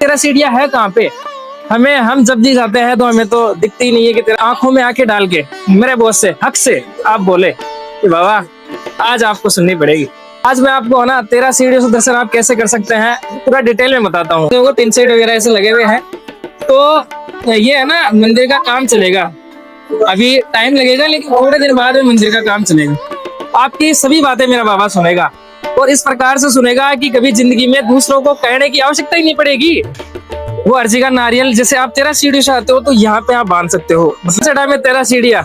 तेरा सीढ़ियाँ है कहाँ पे? हम जब भी जाते हैं तो हमें तो दिखती ही नहीं है कि तेरे आंखों में आंखें डाल के मेरे बॉस से हक से आप बोले कि बाबा आज आपको सुननी पड़ेगी। आज मैं आपको ना 13 सीढ़ियों से दर्शन आप कैसे कर सकते हैं पूरा डिटेल में बताता हूँ। देखो 3 सेट वगैरह ऐसे लगे हुए हैं, तो ये है ना मंदिर का काम चलेगा। अभी टाइम लगेगा लेकिन थोड़े दिन बाद में मंदिर का काम चलेगा। आपकी सभी बातें मेरा बाबा सुनेगा और इस प्रकार से सुनेगा कि कभी जिंदगी में दूसरों को कहने की आवश्यकता ही नहीं पड़ेगी। वो अर्जी का नारियल जैसे आप 13 सीढ़ी से आते हो तो यहाँ पे आप बांध सकते हो। चढ़ा में 13 सीढ़ियाँ,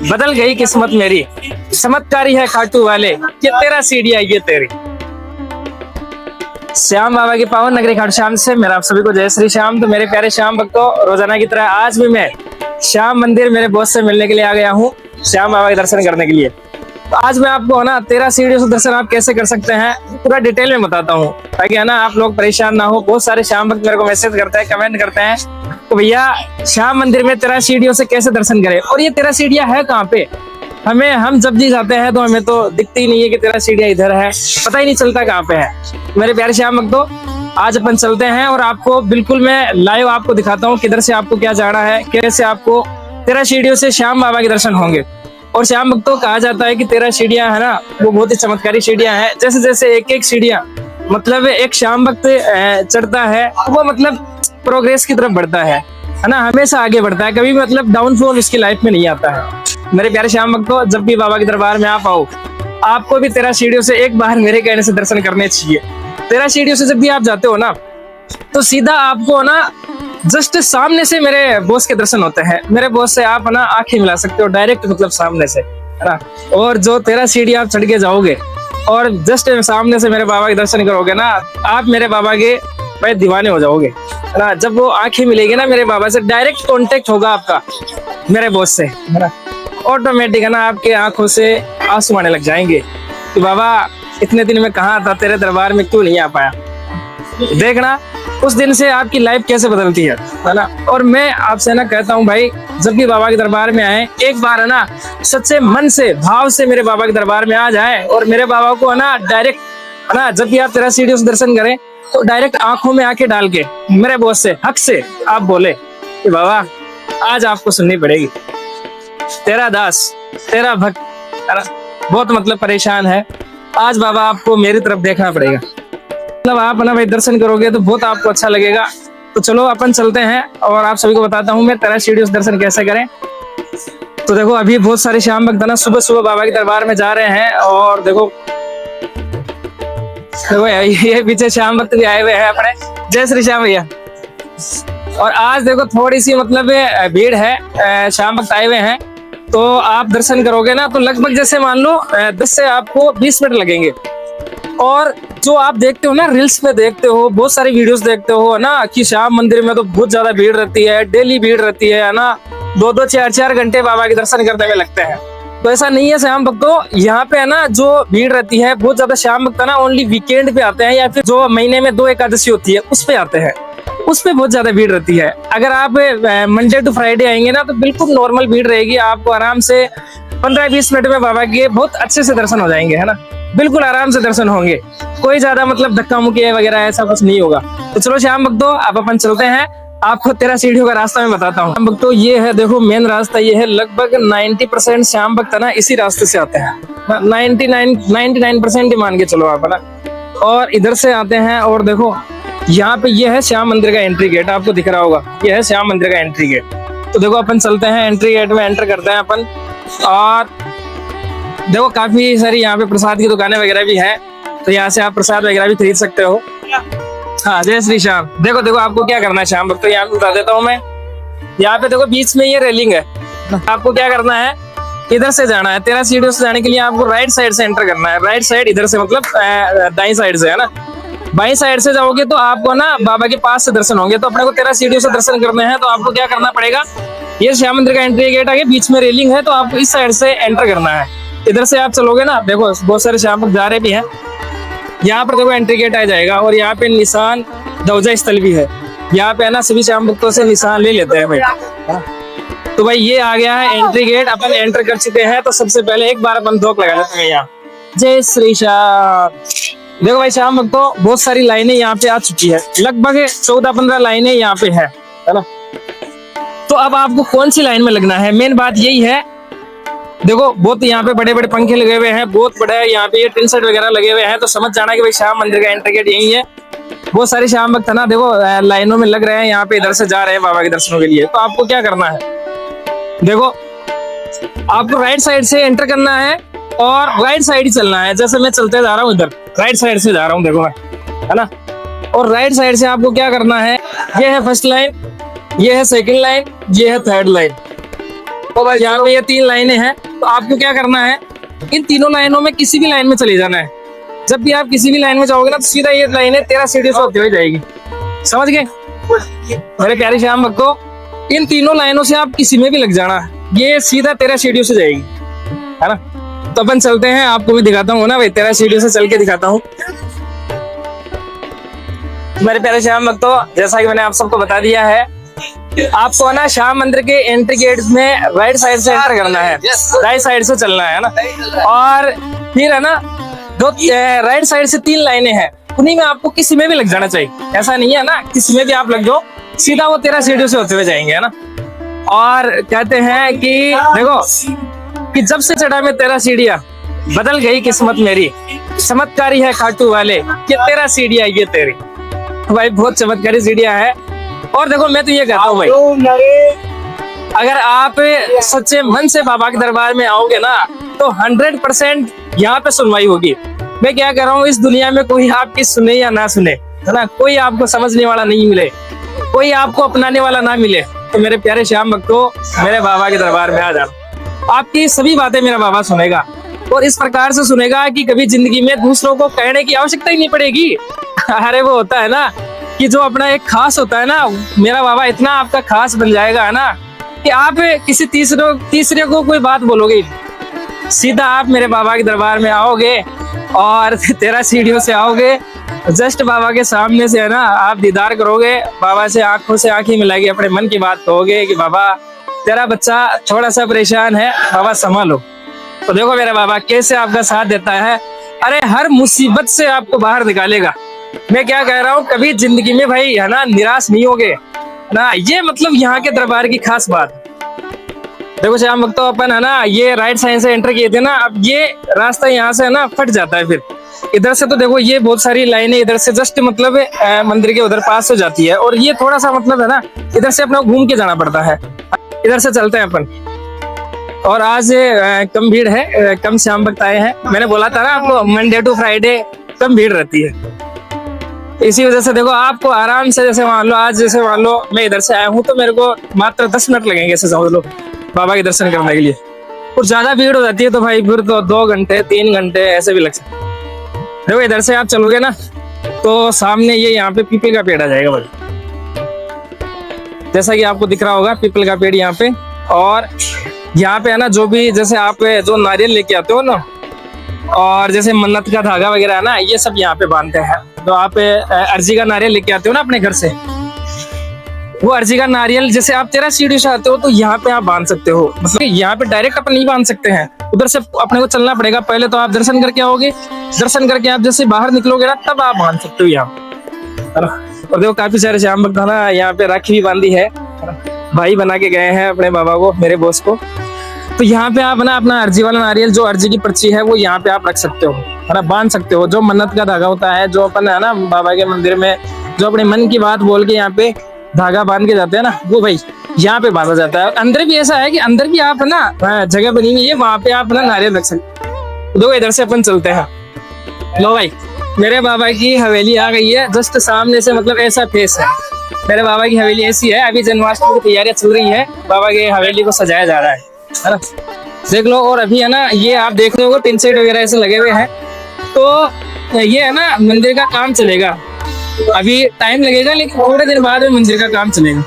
बदल गई किस्मत मेरी, चमत्कारी है खाटू वाले, ये 13 सीढ़ियाँ ये तेरी। श्याम बाबा की पावन नगरी खाटू श्याम से मेरा आप सभी को जय श्री श्याम। तो मेरे प्यारे श्याम भक्तों, रोजाना की तरह आज भी मैं श्याम मंदिर मेरे बॉस से मिलने के लिए आ गया हूँ, श्याम बाबा के दर्शन करने के लिए। तो आज मैं आपको ना 13 सीढ़ियों से दर्शन आप कैसे कर सकते हैं पूरा डिटेल में बताता हूँ, ताकि है ना आप लोग परेशान ना हो। बहुत सारे श्याम भक्त मेरे को मैसेज करते हैं, कमेंट करते हैं तो भैया श्याम मंदिर में 13 सीढ़ियों से कैसे दर्शन करें, और ये 13 सीढ़ियाँ है कहाँ पे? हम जब भी जाते हैं तो हमें तो दिखती ही नहीं है कि 13 सीढ़ियाँ इधर है, पता ही नहीं चलता कहाँ पे है। मेरे प्यारे श्याम भक्तों, आज अपन चलते हैं और आपको बिल्कुल मैं लाइव आपको दिखाता हूँ किधर से आपको क्या जाना है, कैसे आपको 13 सीढ़ियों से श्याम बाबा के दर्शन होंगे। और श्याम भक्तों कहा जाता है कि 13 सीढ़ियां है ना वो बहुत ही चमत्कारी सीढ़ियां हैं। जैसे जैसे एक सीढ़ियां मतलब एक श्याम भक्त चढ़ता है वो मतलब प्रोग्रेस की तरफ बढ़ता है ना, हमेशा आगे बढ़ता है, कभी मतलब डाउनफॉल उसकी लाइफ में नहीं आता है। मेरे प्यारे श्याम भक्तों, जब भी बाबा के दरबार में आप आओ आपको भी 13 सीढ़ियों से एक बार मेरे कहने से दर्शन करने चाहिए। 13 सीढ़ियों से जब भी आप जाते हो ना तो सीधा आपको ना जस्ट सामने से मेरे बॉस के दर्शन होते हैं। मेरे बॉस से आप ना आंखें मिला सकते हो डायरेक्ट, मतलब सामने से, है ना। और जो 13 सीढ़ी आप चढ़ के जाओगे और जस्ट सामने से मेरे बाबा के दर्शन करोगे ना, आप मेरे बाबा के भाई दीवाने हो जाओगे, है ना। जब वो आंखें मिलेगी ना मेरे बाबा से, डायरेक्ट कांटेक्ट होगा आपका मेरे बॉस से, है ना। ऑटोमेटिक है ना आपके आंखों से आंसू आने लग जाएंगे कि बाबा इतने दिन में कहाँ था, तेरे दरबार में क्यों नहीं आ पाया। देखना उस दिन से आपकी लाइफ कैसे बदलती है ना। और मैं आपसे ना कहता हूँ भाई, जब भी बाबा के दरबार में आए एक बार है ना सच्चे मन से भाव से मेरे बाबा के दरबार में आ जाए और मेरे बाबा को है ना डायरेक्ट, है ना, जब भी आप 13 सीढ़ियों से दर्शन करें तो डायरेक्ट आंखों में आंखें डाल के मेरे बॉस से हक से आप बोले कि बाबा आज आपको सुननी पड़ेगी, तेरा दास तेरा भक्त है ना बहुत मतलब परेशान है, आज बाबा आपको मेरी तरफ देखना पड़ेगा। मतलब आप ना भाई दर्शन करोगे तो बहुत आपको अच्छा लगेगा। तो चलो अपन चलते हैं और आप सभी को बताता हूँ मैं 13 सीढ़ियों से दर्शन कैसे करें। तो देखो अभी बहुत सारे श्याम भक्त ना सुबह सुबह बाबा के दरबार में जा रहे हैं और देखो ये पीछे श्याम भक्त भी आए हुए हैं अपने। जय श्री श्याम भैया। और आज देखो थोड़ी सी मतलब भीड़ है, श्याम भक्त आए हुए हैं, तो आप दर्शन करोगे ना तो लगभग जैसे मान लो 10 से आपको 20 मिनट लगेंगे। और जो आप देखते हो ना रील्स में देखते हो, बहुत सारी वीडियोस देखते हो ना कि श्याम मंदिर में तो बहुत ज्यादा भीड़ रहती है, डेली भीड़ रहती है ना, 2-2 4-4 घंटे बाबा के दर्शन करने में लगते हैं। तो ऐसा नहीं है श्याम भक्तों, यहाँ पे है ना जो भीड़ रहती है बहुत ज्यादा श्याम भक्त ना ओनली वीकेंड पे आते हैं या फिर जो महीने में 2 एकादशी होती है उस पे आते हैं, उस पे बहुत ज्यादा भीड़ रहती है। अगर आप मंडे टू फ्राइडे आएंगे ना तो बिल्कुल नॉर्मल भीड़ रहेगी, आपको आराम से 15-20 मिनट में बाबा के बहुत अच्छे से दर्शन हो जाएंगे, है ना, बिल्कुल आराम से दर्शन होंगे, कोई ज्यादा मतलब धक्का मुक्की वगैरह ऐसा कुछ नहीं होगा। तो चलो श्याम भक्तों अब अपन चलते हैं, आपको 13 सीढ़ियों का रास्ता मैं बताता हूँ। श्याम भक्तों ये है देखो मेन रास्ता, ये है लगभग 90% श्याम भक्त ना इसी रास्ते से आते हैं, 99% ही मान के चलो आप, है ना। और इधर से आते हैं और देखो यहाँ पे ये है श्याम मंदिर का एंट्री गेट, आपको दिख रहा होगा ये है श्याम मंदिर का एंट्री गेट। तो देखो अपन चलते हैं एंट्री गेट में एंटर करते हैं अपन। और देखो काफी सारी यहाँ पे प्रसाद की दुकानें वगैरह भी है, तो यहाँ से आप प्रसाद वगैरह भी खरीद सकते हो। हाँ जय श्री श्याम। देखो देखो आपको क्या करना है श्याम भक्त, तो यहाँ पे बता देता हूँ मैं। यहाँ पे देखो बीच में ये रेलिंग है, आपको क्या करना है इधर से जाना है। 13 सीढ़ियों से जाने के लिए आपको राइट साइड से एंटर करना है, राइट साइड इधर से मतलब दाईं साइड से, है ना। बाईं साइड से जाओगे तो आपको ना बाबा के पास से दर्शन होंगे। तो अपने को 13 सीढ़ियों से दर्शन करने हैं तो आपको क्या करना पड़ेगा, ये श्याम मंदिर का एंट्री गेट आगे बीच में रेलिंग है, तो आपको इस साइड से एंटर करना है। इधर से आप चलोगे ना, देखो बहुत सारे श्याम भक्त जा रहे भी हैं, यहाँ पर देखो एंट्री गेट आ जाएगा और यहाँ पे निशान ध्वजा स्थल भी है। यहाँ पे है ना सभी श्याम भक्तों से निशान ले लेते हैं भाई। तो भाई ये आ गया है एंट्री गेट, अपन एंटर कर चुके हैं। तो सबसे पहले एक बार अपन धोख लगा लेते हैं यहाँ। जय श्री श्याम। देखो भाई श्याम भक्तों, बहुत सारी लाइनें यहाँ पे आ चुकी है, लगभग 14-15 लाइनें यहाँ पे है ना। तो अब आपको कौन सी लाइन में लगना है, मेन बात यही है। देखो बहुत यहाँ पे बड़े बड़े पंखे लगे हुए हैं, बहुत बड़ा यहाँ पे ये टिन सेट वगैरह लगे हुए हैं, तो समझ जाना कि भाई श्याम मंदिर का एंट्री गेट यही है। बहुत सारे श्याम भक्त है ना, देखो लाइनों में लग रहे हैं, यहाँ पे इधर से जा रहे हैं बाबा के दर्शनों के लिए। तो आपको क्या करना है, देखो आपको राइट साइड से एंटर करना है और राइट साइड ही चलना है। जैसे मैं चलते जा रहा हूँ, इधर राइट साइड से जा रहा हूँ, देखो मैं, है ना। और राइट साइड से आपको क्या करना है, ये है फर्स्ट लाइन, ये है सेकंड लाइन, ये है थर्ड लाइन। तो भाई यहाँ पे ये 3 लाइनें हैं। तो आपको क्या करना है, इन तीनों लाइनों में किसी भी लाइन में चले जाना है। जब भी आप किसी भी लाइन में जाओगे ना, तो सीधा ये लाइनें 13 सीढ़ी से होती हुई जाएगी, समझ गए मेरे प्यारे श्याम भक्तों। इन तीनों लाइनों से आप किसी में भी लग जाना, ये सीधा 13 सीढ़ियों से जाएगी, है ना। तो अपन चलते हैं, आपको भी दिखाता हूँ ना भाई, 13 सीढ़ियों से चल के दिखाता हूँ मेरे प्यारे श्याम भक्तों। जैसा कि मैंने आप सबको बता दिया है, आपको ना श्याम मंदिर के एंट्री गेट में राइट साइड से एंटर करना है, राइट साइड से चलना है ना। और फिर है ना, दो राइट साइड से 3 लाइनें हैं, उन्हीं में आपको किसी में भी लग जाना चाहिए। ऐसा नहीं है ना, किसी में भी आप लग जाओ, सीधा वो 13 सीढ़ियों से होते हुए जाएंगे, है ना। और कहते हैं कि देखो कि जब से चढ़ा मैं 13 सीढ़ियां, बदल गई किस्मत मेरी, चमत्कारी है खाटू वाले कि 13 सीढ़ियां ये तेरी। भाई बहुत चमत्कारी सीढ़ियां है। और देखो मैं तो ये कहता हूँ भाई, अगर आप सच्चे मन से बाबा के दरबार में आओगे ना, तो 100% यहाँ पे सुनवाई होगी। मैं क्या कह रहा हूँ, इस दुनिया में कोई आपकी सुने या ना सुने, है ना, कोई आपको समझने वाला नहीं मिले, कोई आपको अपनाने वाला ना मिले, तो मेरे प्यारे श्याम भक्तों, मेरे बाबा के दरबार में आ जाना। आपकी सभी बातें मेरा बाबा सुनेगा, और इस प्रकार से सुनेगा कि कभी जिंदगी में दूसरों को कहने की आवश्यकता ही नहीं पड़ेगी। अरे वो होता है ना कि जो अपना एक खास होता है ना, मेरा बाबा इतना आपका खास बन जाएगा, है ना, कि आप किसी तीसरे को कोई बात बोलोगे, सीधा आप मेरे बाबा के दरबार में आओगे और 13 सीढ़ियों से आओगे, जस्ट बाबा के सामने से, है ना, आप दीदार करोगे, बाबा से आंखों से आंखें मिलाएंगे, अपने मन की बात कहोगे कि बाबा तेरा बच्चा थोड़ा सा परेशान है, बाबा संभालो। तो देखो मेरा बाबा कैसे आपका साथ देता है, अरे हर मुसीबत से आपको बाहर निकालेगा। मैं क्या कह रहा हूँ, कभी जिंदगी में भाई, है ना, निराश नहीं होगे ना। ये मतलब यहाँ के दरबार की खास बात। देखो श्याम भक्तों, अपन है ना, ये राइट साइड से एंटर किए थे ना, अब ये रास्ता यहाँ से है ना फट जाता है। फिर इधर से तो देखो ये बहुत सारी लाइनें इधर से जस्ट मतलब मंदिर के उधर पास हो जाती है, और ये थोड़ा सा मतलब है ना, इधर से अपना घूम के जाना पड़ता है। इधर से चलते हैं अपन। और आज कम भीड़ है, कम श्याम भक्त आए हैं। मैंने बोला था ना आपको, मंडे टू फ्राइडे कम भीड़ रहती है, इसी वजह से देखो आपको आराम से, जैसे मान लो आज, जैसे मान लो मैं इधर से आया हूँ, तो मेरे को मात्र 10 मिनट लगेंगे ऐसे समझ लो बाबा के दर्शन करने के लिए। और ज्यादा भीड़ हो जाती है तो भाई फिर तो 2 घंटे 3 घंटे ऐसे भी लग सकते। देखो इधर से आप चलोगे ना, तो सामने ये यहाँ पे पीपल का पेड़ आ जाएगा भाई, जैसा कि आपको दिख रहा होगा पीपल का पेड़ यहाँ पे। और यहाँ पे है ना, जो भी जैसे आप जो नारियल लेके आते हो ना, और जैसे मन्नत का धागा वगैरह है ना, ये सब यहाँ पे बांधते हैं। तो आप अर्जी का नारियल लेके आते हो ना अपने घर से, वो अर्जी का नारियल जैसे आप 13 सीढ़ी से आते हो, तो यहाँ पे आप बांध सकते हो। मतलब यहाँ पे डायरेक्ट अपन नहीं बांध सकते हैं, उधर से अपने को चलना पड़ेगा। पहले तो आप दर्शन करके आओगे, दर्शन करके आप जैसे बाहर निकलोगे ना, तब आप बांध सकते हो यहाँ, है ना। और देखो काफी सारे श्याम भक्त ना यहाँ पे राखी भी बांधी है, भाई बना के गए हैं अपने बाबा को, मेरे बॉस को। तो यहाँ पे आप ना अपना अर्जी वाला नारियल, जो अर्जी की पर्ची है, वो यहाँ पे आप रख सकते हो, है ना, बांध सकते हो। जो मन्नत का धागा होता है, जो अपन है ना बाबा के मंदिर में जो अपने मन की बात बोल के यहाँ पे धागा बांध के जाते हैं ना, वो भाई यहाँ पे बांधा जाता है। अंदर भी ऐसा है कि अंदर भी आप ना जगह बनी हुई है, वहां पे आप ना नारियल रख सकते। दो इधर से अपन चलते हैं। लो भाई, मेरे बाबा की हवेली आ गई है, जस्ट सामने से, मतलब ऐसा फेस है। मेरे बाबा की हवेली ऐसी है। अभी जन्माष्टमी की तैयारियां चल रही है, बाबा की हवेली को सजाया जा रहा है ना, देख लो। और अभी है ना, ये आप देख रहे हो टिन सेट वगैरह ऐसे लगे हुए हैं। तो ये है ना, मंदिर का काम चलेगा, अभी टाइम लगेगा, लेकिन थोड़े दिन बाद में मंदिर का काम चलेगा।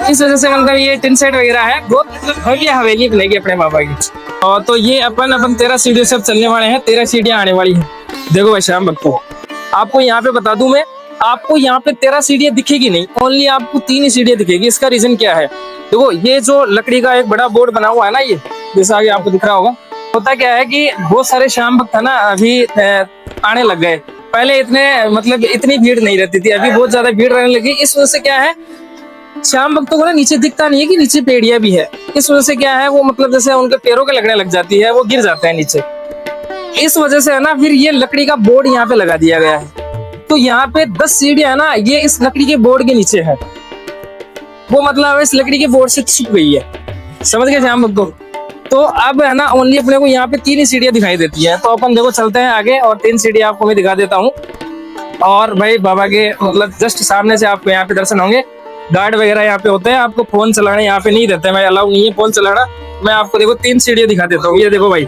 इस वजह से मतलब ये टिन सेट वगैरह है, बहुत भव्य हवेली बनेगी अपने बाबा की। और तो ये अपन 13 सीढ़ियों से चलने वाले हैं, 13 सीढ़ियां आने वाली हैं। देखो भाई श्याम भक्तों, आपको यहाँ पे बता दूं मैं, आपको यहाँ पे 13 सीढ़ियां दिखेगी नहीं, ओनली आपको 3 ही सीढ़ियां दिखेगी। इसका रीजन क्या है, देखो ये जो लकड़ी का एक बड़ा बोर्ड बना हुआ है ना, ये जैसा आगे आपको दिख रहा होगा, होता क्या है कि बहुत सारे श्याम भक्त है ना, अभी आने लग गए। पहले इतने मतलब इतनी भीड़ नहीं रहती थी, अभी बहुत ज्यादा भीड़ रहने लगी। इस वजह से क्या है, श्याम भक्तों को ना नीचे दिखता नहीं है कि नीचे पेड़िया भी है। इस वजह से क्या है, वो मतलब जैसे उनके पैरों के लगने लग जाती है, वो गिर जाते हैं नीचे। इस वजह से है ना, फिर ये लकड़ी का बोर्ड यहाँ पे लगा दिया गया है। तो यहाँ पे 10 सीढ़ियां है ना, ये इस लकड़ी के बोर्ड के नीचे है। वो मतलब इस लकड़ी के बोर्ड से छुप गई है, समझ गए श्याम भक्तों। तो अब है ना, ओनली अपने को यहाँ पे 3 ही सीढ़ियां दिखाई देती है। तो अपन देखो चलते हैं आगे और 3 सीढ़ियां आपको मैं दिखा देता हूँ। और भाई बाबा के मतलब जस्ट सामने से आपको यहाँ पे दर्शन होंगे। गार्ड वगैरह यहाँ पे होते हैं, आपको फोन चलाना यहाँ पे नहीं देते, मैं अलाउ नहीं है फोन चलाना। मैं आपको देखो 3 सीढ़ियां दिखा देता हूँ। ये देखो भाई,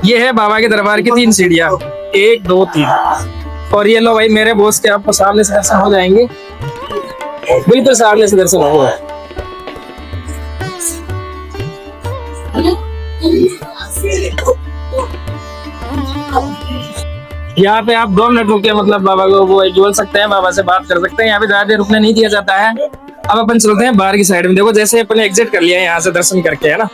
ये है बाबा के दरबार की 3 सीढ़ियां, 1 2 3। और ये लो भाई, मेरे बॉस के आपको सामने से दर्शन हो जाएंगे, बिल्कुल सामने से दर्शन होगा। यहाँ पे आप 2 मिनट रुके, मतलब बाबा को वो बोल सकते हैं, बाबा से बात कर सकते हैं। यहाँ पे ज्यादा देर रुकने नहीं दिया जाता है। अब अपन चलते हैं बाहर की साइड में। देखो जैसे अपन एग्जिट कर लिया है यहाँ से दर्शन करके, है ना,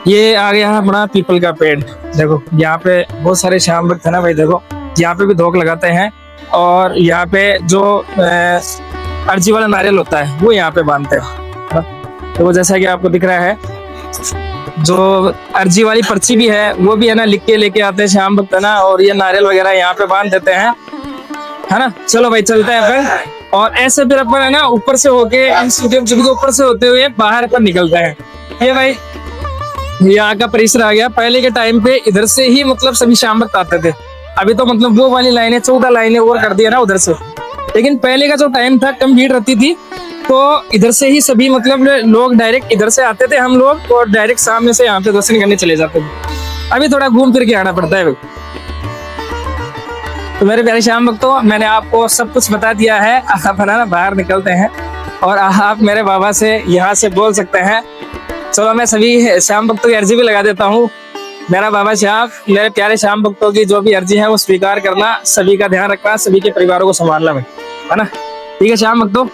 ये आ गया है बड़ा पीपल का पेड़। देखो यहाँ पे बहुत सारे श्याम भक्त है ना भाई, देखो यहाँ पे भी धोख लगाते हैं। और यहाँ पे जो अर्जी वाला नारियल होता है वो यहाँ पे बांधते हैं। तो जैसा कि आपको दिख रहा है, जो अर्जी वाली पर्ची भी है वो भी है ना, लिख के लेके आते हैं श्याम भक्त है ना, और ये नारियल वगैरह यहाँ पे बांध देते हैं, है ना। चलो भाई चलते हैं फिर। और ऐसे फिर अपन है ना ऊपर से होके ऊपर से होते हुए बाहर पर निकलते हैं। ये भाई यहाँ का परिसर आ गया। पहले के टाइम पे इधर से ही मतलब सभी श्याम भक्त आते थे। अभी तो मतलब वो वाली लाइनें 14 लाइनें और कर दिया ना उधर से, लेकिन पहले का जो टाइम था कम भीड़ रहती थी, तो इधर से ही सभी मतलब लोग डायरेक्ट इधर से आते थे हम लोग, और डायरेक्ट सामने से यहाँ पे दर्शन करने चले जाते थे। अभी थोड़ा घूम फिर के आना पड़ता है। तो मेरे प्यारे श्याम भक्तों, मैंने आपको सब कुछ बता दिया है। आप ना बाहर निकलते हैं और आप मेरे बाबा से यहाँ से बोल सकते हैं। चलो मैं सभी श्याम भक्तों की अर्जी भी लगा देता हूँ। मेरा बाबा श्याम, मेरे प्यारे श्याम भक्तों की जो भी अर्जी है वो स्वीकार करना, सभी का ध्यान रखना, सभी के परिवारों को संभालना भाई, है ना। ठीक है श्याम भक्तों।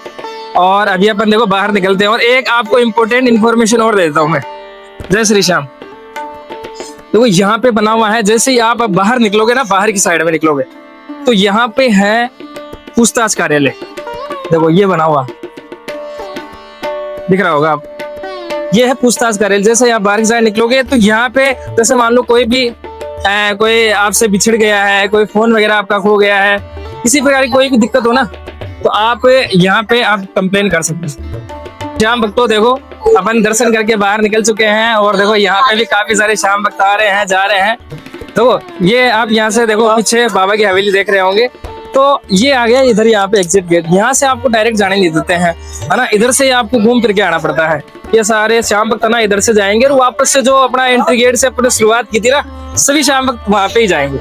और अभी अपन देखो बाहर निकलते हैं। और एक आपको इम्पोर्टेंट इन्फॉर्मेशन और देता हूँ मैं। जय श्री श्याम। देखो यहाँ पे बना हुआ है, जैसे ही आप बाहर निकलोगे ना, बाहर की साइड में निकलोगे तो यहाँ पे है पूछताछ कार्यालय। देखो ये बना हुआ दिख रहा होगा आप, ये है पूछताछ कार्यालय। जैसे आप बाहर की साइड निकलोगे तो यहाँ पे जैसे मान लो कोई आपसे बिछड़ गया है, कोई फोन वगैरह आपका खो गया है, किसी प्रकार की कोई भी दिक्कत हो ना, तो आप यहाँ पे आप कंप्लेन कर सकते हैं। श्याम भक्तों देखो अपन दर्शन करके बाहर निकल चुके हैं, और देखो यहाँ पे भी काफी सारे श्याम भक्त आ रहे हैं, जा रहे हैं। तो ये आप यहाँ से देखो पीछे बाबा की हवेली देख रहे होंगे, तो ये आ गया इधर यहाँ पे एग्जिट गेट। यहाँ से आपको डायरेक्ट जाने नहीं देते हैं, है ना, इधर से आपको घूम फिर के आना पड़ता है। ये सारे श्याम भक्त ना इधर से जाएंगे, और वापस से जो अपना एंट्री गेट से अपने शुरुआत की थी ना, सभी श्याम भक्त वहां पे ही जाएंगे।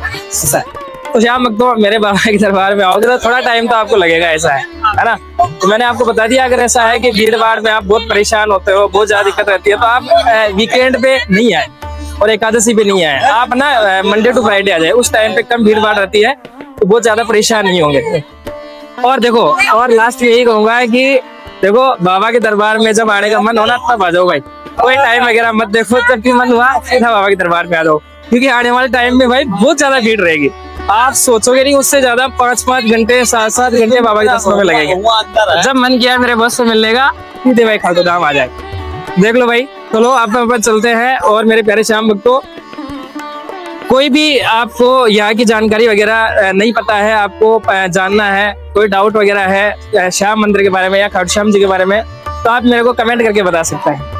तो श्याम भक्तों मेरे बाबा के दरबार में आओगे तो थोड़ा टाइम तो आपको लगेगा, ऐसा है ना। तो मैंने आपको बता दिया, अगर ऐसा है कि भीड़ भाड़ में आप बहुत परेशान होते हो, बहुत ज्यादा दिक्कत रहती है, तो आप वीकेंड पे नहीं आए और एकादशी पे नहीं आए, आप ना मंडे टू फ्राइडे आ जाए। उस टाइम पे कम भीड़ भाड़ रहती है, तो बहुत ज्यादा परेशान नहीं होंगे। और देखो, और लास्ट यही कहूंगा कि देखो बाबा के दरबार में जब आने का मन होना तब आ जाओ भाई, कोई टाइम वगैरह मत देखो, जब भी मन हुआ सीधा बाबा के दरबार में आ जाओ, क्योंकि आने वाले टाइम में भाई बहुत ज्यादा भीड़ रहेगी। आप सोचोगे नहीं, उससे ज्यादा 5-5 घंटे 7-7 घंटे बाबा के दर्शन में लगेंगे। जब मन किया मेरे बस से मिलने का, सीधे भाई खाटू धाम आ जाए। देख लो भाई, चलो आप चलते हैं। और मेरे प्यारे श्याम भक्तों, कोई भी आपको यहाँ की जानकारी वगैरह नहीं पता है, आपको जानना है, कोई डाउट वगैरह है श्याम मंदिर के बारे में या खाटू श्याम जी के बारे में, तो आप मेरे को कमेंट करके बता सकते हैं।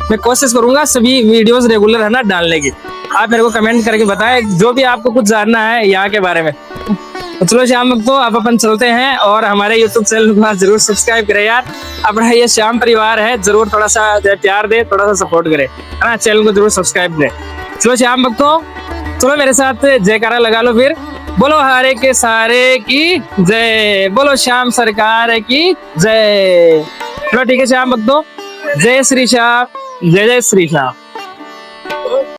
मैं कोशिश करूंगा सभी वीडियोस रेगुलर है ना डालने की। आप मेरे को कमेंट करके बताएं जो भी आपको कुछ जानना है यहाँ के बारे में। तो चलो श्याम भक्तों, अब अपन चलते हैं, और हमारे YouTube चैनल को जरूर सब्सक्राइब करें यार। अपना ये श्याम परिवार है, जरूर थोड़ा सा प्यार दे, थोड़ा सा सपोर्ट करे, है ना। चैनल को जरूर सब्सक्राइब करें। चलो श्याम भक्तों, चलो मेरे साथ जयकारा लगा लो फिर। बोलो हारे के सारे की जय, बोलो श्याम सरकार की जय। चलो ठीक है श्याम भक्तों, जय श्री श्याम, जय जय श्री श्याम।